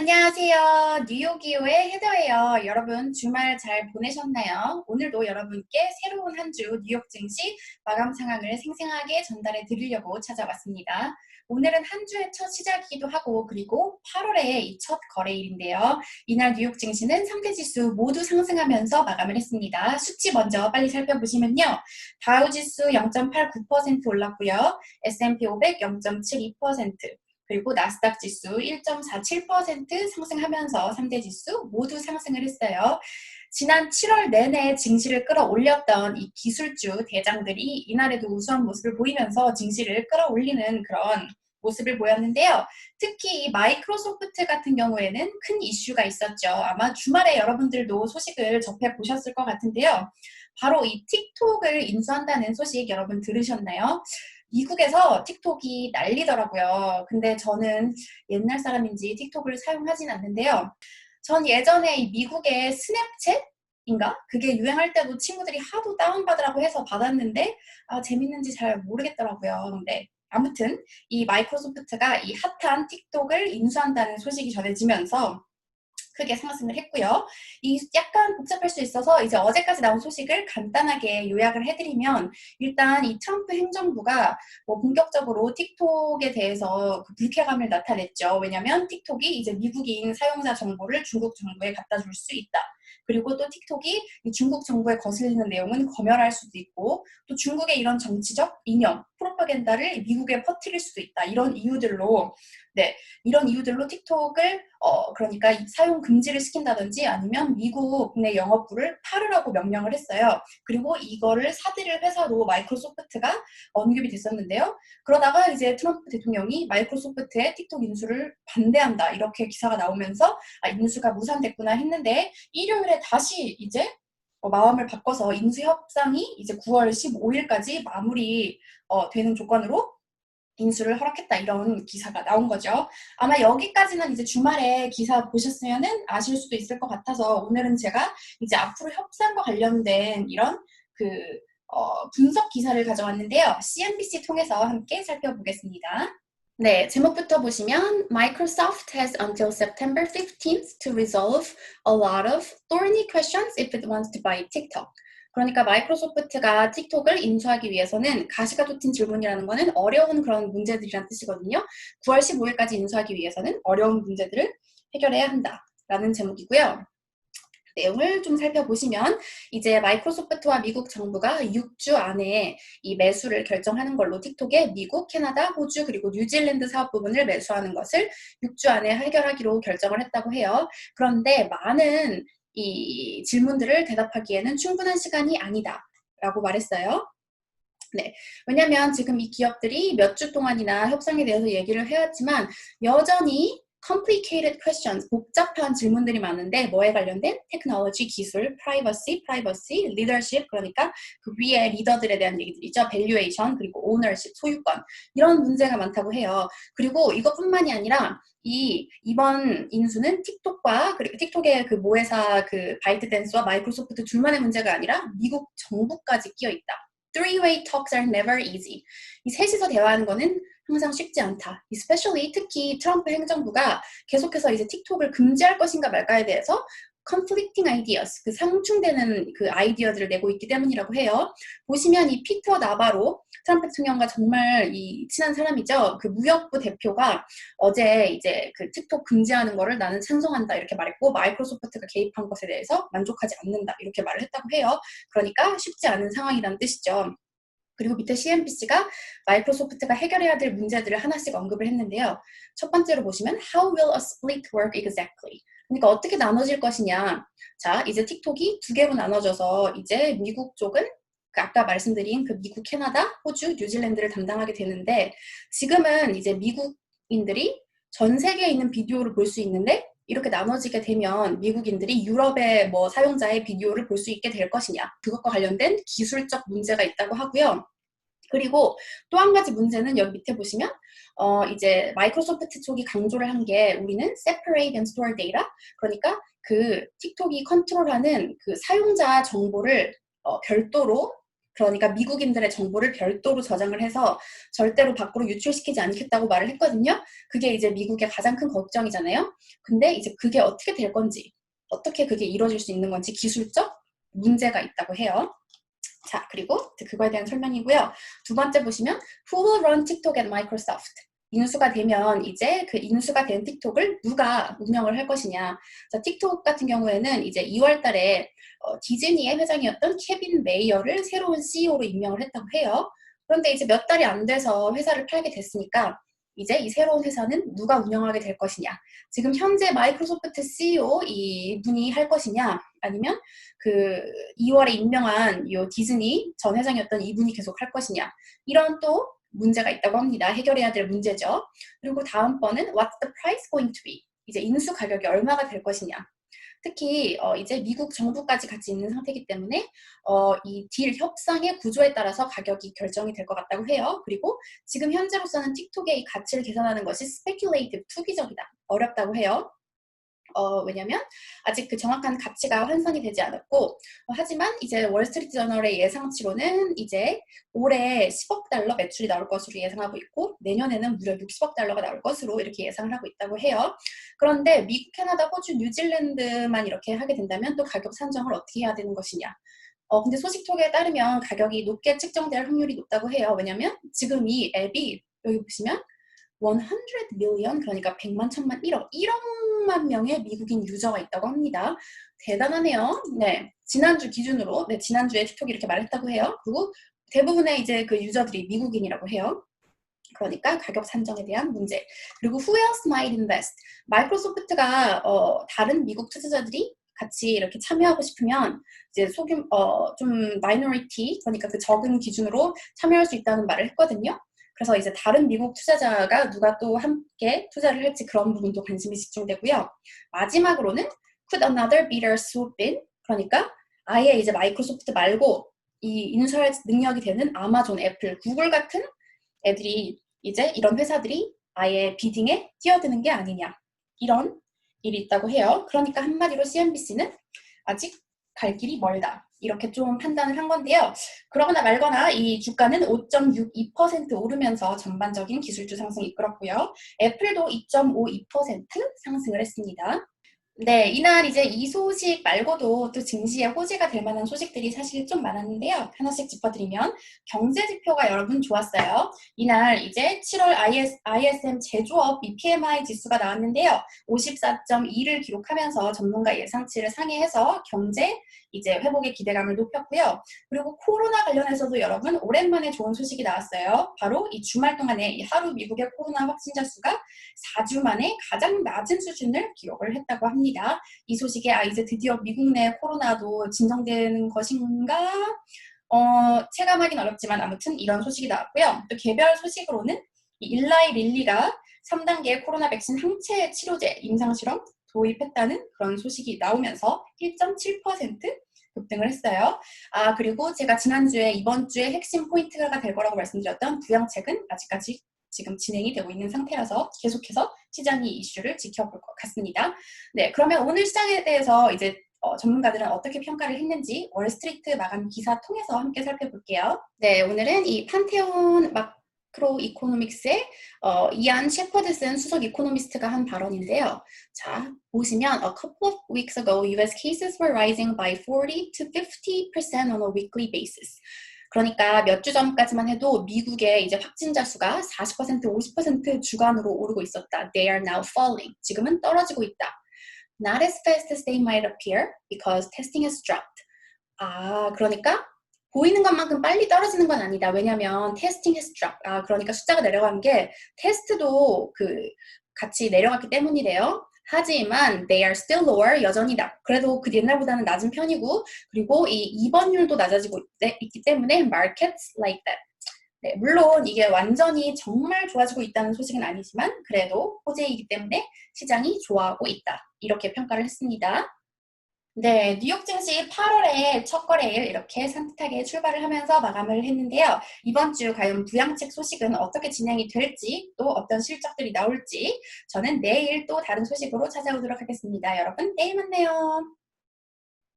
안녕하세요. 뉴욕이오의 헤더예요. 여러분 주말 잘 보내셨나요? 오늘도 여러분께 새로운 한 주 뉴욕 증시 마감 상황을 생생하게 전달해 드리려고 찾아왔습니다. 오늘은 한 주의 첫 시작이기도 하고 그리고 8월의 이 첫 거래일인데요. 이날 뉴욕 증시는 상대 지수 모두 상승하면서 마감을 했습니다. 수치 먼저 빨리 살펴보시면요. 다우 지수 0.89% 올랐고요. S&P 500 0.72%, 그리고 나스닥 지수 1.47% 상승하면서 3대 지수 모두 상승을 했어요. 지난 7월 내내 증시를 끌어올렸던 이 기술주 대장들이 이날에도 우수한 모습을 보이면서 증시를 끌어올리는 그런 모습을 보였는데요. 특히 이 마이크로소프트 같은 경우에는 큰 이슈가 있었죠. 아마 주말에 여러분들도 소식을 접해보셨을 것 같은데요. 바로 이 틱톡을 인수한다는 소식 여러분 들으셨나요? 미국에서 틱톡이 난리더라고요. 근데 저는 옛날 사람인지 틱톡을 사용하진 않는데요. 전 예전에 이 미국의 스냅챗인가? 그게 유행할 때도 친구들이 하도 다운받으라고 해서 받았는데 재밌는지 잘 모르겠더라고요. 근데 아무튼 이 마이크로소프트가 이 핫한 틱톡을 인수한다는 소식이 전해지면서 크게 상승을 했고요. 이 약간 복잡할 수 있어서 이제 어제까지 나온 소식을 간단하게 요약을 해드리면, 일단 이 트럼프 행정부가 본격적으로 틱톡에 대해서 그 불쾌감을 나타냈죠. 왜냐하면 틱톡이 이제 미국인 사용자 정보를 중국 정부에 갖다 줄 수 있다. 그리고 또 틱톡이 이 중국 정부에 거슬리는 내용은 검열할 수도 있고, 또 중국의 이런 정치적 이념, 프로파간다를 미국에 퍼뜨릴 수도 있다. 이런 이유들로 틱톡을 그러니까 사용 금지를 시킨다든지 아니면 미국 내 영업부를 팔으라고 명령을 했어요. 그리고 이거를 사들일 회사로 마이크로소프트가 언급이 됐었는데요. 그러다가 이제 트럼프 대통령이 마이크로소프트의 틱톡 인수를 반대한다 이렇게 기사가 나오면서 인수가 무산됐구나 했는데, 일요일에 다시 이제 마음을 바꿔서 인수 협상이 이제 9월 15일까지 마무리 되는 조건으로 인수를 허락했다 이런 기사가 나온 거죠. 아마 여기까지는 이제 주말에 기사 보셨으면은 아실 수도 있을 것 같아서, 오늘은 제가 이제 앞으로 협상과 관련된 이런 그 분석 기사를 가져왔는데요. CNBC 통해서 함께 살펴보겠습니다. 네, 제목부터 보시면 Microsoft has until September 15th to resolve a lot of thorny questions if it wants to buy TikTok. 그러니까 마이크로소프트가 틱톡을 인수하기 위해서는, 가시가 돋친 질문이라는 거는 어려운 그런 문제들이란 뜻이거든요. 9월 15일까지 인수하기 위해서는 어려운 문제들을 해결해야 한다라는 제목이고요. 내용을 좀 살펴보시면, 이제 마이크로소프트와 미국 정부가 6주 안에 이 매수를 결정하는 걸로, 틱톡의 미국, 캐나다, 호주 그리고 뉴질랜드 사업 부분을 매수하는 것을 6주 안에 해결하기로 결정을 했다고 해요. 그런데 많은 이 질문들을 대답하기에는 충분한 시간이 아니다 라고 말했어요. 네, 왜냐하면 지금 이 기업들이 몇 주 동안이나 협상에 대해서 얘기를 해왔지만 여전히 complicated questions, 복잡한 질문들이 많은데, 뭐에 관련된? 테크놀로지, 기술, privacy, leadership, 그러니까 그 위에 리더들에 대한 얘기들이죠. valuation, 그리고 ownership, 소유권, 이런 문제가 많다고 해요. 그리고 이것뿐만이 아니라 이번 인수는 틱톡과, 그리고 틱톡의 그 모회사 그 바이트댄스와 마이크로소프트 둘만의 문제가 아니라 미국 정부까지 끼어 있다. Three-way talks are never easy. 이 셋이서 대화하는 거는 항상 쉽지 않다. Especially 특히 트럼프 행정부가 계속해서 이제 틱톡을 금지할 것인가 말까에 대해서 conflicting ideas, 그 상충되는 그 아이디어들을 내고 있기 때문이라고 해요. 보시면 이 피터 나바로 트럼프 대통령과 정말 이 친한 사람이죠. 그 무역부 대표가 어제 이제 그 틱톡 금지하는 거를 나는 찬성한다 이렇게 말했고, 마이크로소프트가 개입한 것에 대해서 만족하지 않는다 이렇게 말을 했다고 해요. 그러니까 쉽지 않은 상황이라는 뜻이죠. 그리고 밑에 CNBC가 마이크로소프트가 해결해야 될 문제들을 하나씩 언급을 했는데요. 첫 번째로 보시면 How will a split work exactly? 그러니까 어떻게 나눠질 것이냐. 자, 이제 틱톡이 두 개로 나눠져서 이제 미국 쪽은 그 아까 말씀드린 그 미국, 캐나다, 호주, 뉴질랜드를 담당하게 되는데, 지금은 이제 미국인들이 전 세계에 있는 비디오를 볼 수 있는데, 이렇게 나눠지게 되면 미국인들이 유럽의 사용자의 비디오를 볼 수 있게 될 것이냐, 그것과 관련된 기술적 문제가 있다고 하고요. 그리고 또 한 가지 문제는 여기 밑에 보시면 이제 마이크로소프트 쪽이 강조를 한 게, 우리는 separate and store data, 그러니까 그 틱톡이 컨트롤하는 그 사용자 정보를 별도로 그러니까 미국인들의 정보를 별도로 저장을 해서 절대로 밖으로 유출시키지 않겠다고 말을 했거든요. 그게 이제 미국의 가장 큰 걱정이잖아요. 근데 이제 그게 어떻게 될 건지, 어떻게 그게 이루어질 수 있는 건지 기술적 문제가 있다고 해요. 자, 그리고 그거에 대한 설명이고요. 두 번째 보시면 Who will run TikTok at Microsoft? 인수가 되면 이제 그 인수가 된 틱톡을 누가 운영을 할 것이냐. 자, 틱톡 같은 경우에는 이제 2월 달에 디즈니의 회장이었던 케빈 메이어를 새로운 CEO로 임명을 했다고 해요. 그런데 이제 몇 달이 안 돼서 회사를 팔게 됐으니까 이제 이 새로운 회사는 누가 운영하게 될 것이냐. 지금 현재 마이크로소프트 CEO 이분이 할 것이냐, 아니면 그 2월에 임명한 요 디즈니 전 회장이었던 이분이 계속 할 것이냐. 이런 또 문제가 있다고 합니다. 해결해야 될 문제죠. 그리고 다음번은 What's the price going to be? 이제 인수 가격이 얼마가 될 것이냐. 특히 이제 미국 정부까지 같이 있는 상태이기 때문에 이 딜 협상의 구조에 따라서 가격이 결정이 될 것 같다고 해요. 그리고 지금 현재로서는 틱톡의 이 가치를 계산하는 것이 speculative, 투기적이다. 어렵다고 해요. 왜냐면 아직 그 정확한 가치가 환산이 되지 않았고 하지만 이제 월스트리트 저널의 예상치로는 이제 올해 10억 달러 매출이 나올 것으로 예상하고 있고 내년에는 무려 60억 달러가 나올 것으로 이렇게 예상을 하고 있다고 해요. 그런데 미국, 캐나다, 호주, 뉴질랜드만 이렇게 하게 된다면 또 가격 산정을 어떻게 해야 되는 것이냐. 근데 소식통에 따르면 가격이 높게 측정될 확률이 높다고 해요. 왜냐면 지금 이 앱이 여기 보시면 100 million, 그러니까 100만, 1000만, 1억만 명의 미국인 유저가 있다고 합니다. 대단하네요. 네, 지난주 기준으로, 네, 지난주에 틱톡이 이렇게 말했다고 해요. 그리고 대부분의 이제 그 유저들이 미국인이라고 해요. 그러니까 가격 산정에 대한 문제. 그리고 who else might invest? 마이크로소프트가 다른 미국 투자자들이 같이 이렇게 참여하고 싶으면 이제 좀 마이너리티, 그러니까 그 적은 기준으로 참여할 수 있다는 말을 했거든요. 그래서 이제 다른 미국 투자자가 누가 또 함께 투자를 할지 그런 부분도 관심이 집중되고요. 마지막으로는 could another bidder swoop in? 그러니까 아예 이제 마이크로소프트 말고 이 인수할 능력이 되는 아마존, 애플, 구글 같은 애들이 이제 이런 회사들이 아예 비딩에 뛰어드는 게 아니냐. 이런 일이 있다고 해요. 그러니까 한마디로 CNBC는 아직 갈 길이 멀다. 이렇게 좀 판단을 한 건데요. 그러거나 말거나 이 주가는 5.62% 오르면서 전반적인 기술주 상승을 이끌었고요. 애플도 2.52% 상승을 했습니다. 네, 이날 이제 이 소식 말고도 또 증시에 호재가 될 만한 소식들이 사실 좀 많았는데요. 하나씩 짚어드리면 경제 지표가 여러분 좋았어요. 이날 이제 7월 ISM 제조업 PMI 지수가 나왔는데요. 54.2를 기록하면서 전문가 예상치를 상회해서 경제 이제 회복의 기대감을 높였고요. 그리고 코로나 관련해서도 여러분 오랜만에 좋은 소식이 나왔어요. 바로 이 주말 동안에 이 하루 미국의 코로나 확진자 수가 4주 만에 가장 낮은 수준을 기록을 했다고 합니다. 이 소식에 이제 드디어 미국 내 코로나도 진정되는 것인가? 체감하기는 어렵지만 아무튼 이런 소식이 나왔고요. 또 개별 소식으로는 이 일라이 릴리가 3단계 코로나 백신 항체 치료제 임상실험 도입했다는 그런 소식이 나오면서 1.7% 급등을 했어요. 그리고 제가 지난주에 이번 주에 핵심 포인트가 될 거라고 말씀드렸던 부양책은 아직까지 지금 진행이 되고 있는 상태라서 계속해서 시장이 이슈를 지켜볼 것 같습니다. 네, 그러면 오늘 시장에 대해서 이제 전문가들은 어떻게 평가를 했는지 월스트리트 마감 기사 통해서 함께 살펴볼게요. 네, 오늘은 이 판테온 마크로 이코노믹스의 이안 셰퍼드슨 수석 이코노미스트가 한 발언인데요. 자, 보시면 a couple of weeks ago, US cases were rising by 40 to 50% on a weekly basis. 그러니까 몇 주 전까지만 해도 미국의 이제 확진자 수가 40%, 50% 주간으로 오르고 있었다. They are now falling. 지금은 떨어지고 있다. Not as fast as they might appear because testing has dropped. 그러니까 보이는 것만큼 빨리 떨어지는 건 아니다. 왜냐면 testing has dropped. 그러니까 숫자가 내려간 게 테스트도 같이 내려갔기 때문이래요. 하지만 they are still lower, 여전히 그래도 그 옛날보다는 낮은 편이고 그리고 이 입원율도 낮아지고 있기 때문에 markets like that. 네, 물론 이게 완전히 정말 좋아지고 있다는 소식은 아니지만 그래도 호재이기 때문에 시장이 좋아하고 있다. 이렇게 평가를 했습니다. 네, 뉴욕 증시 8월에 첫 거래일 이렇게 산뜻하게 출발을 하면서 마감을 했는데요. 이번 주 과연 부양책 소식은 어떻게 진행이 될지 또 어떤 실적들이 나올지 저는 내일 또 다른 소식으로 찾아오도록 하겠습니다. 여러분 내일 만나요.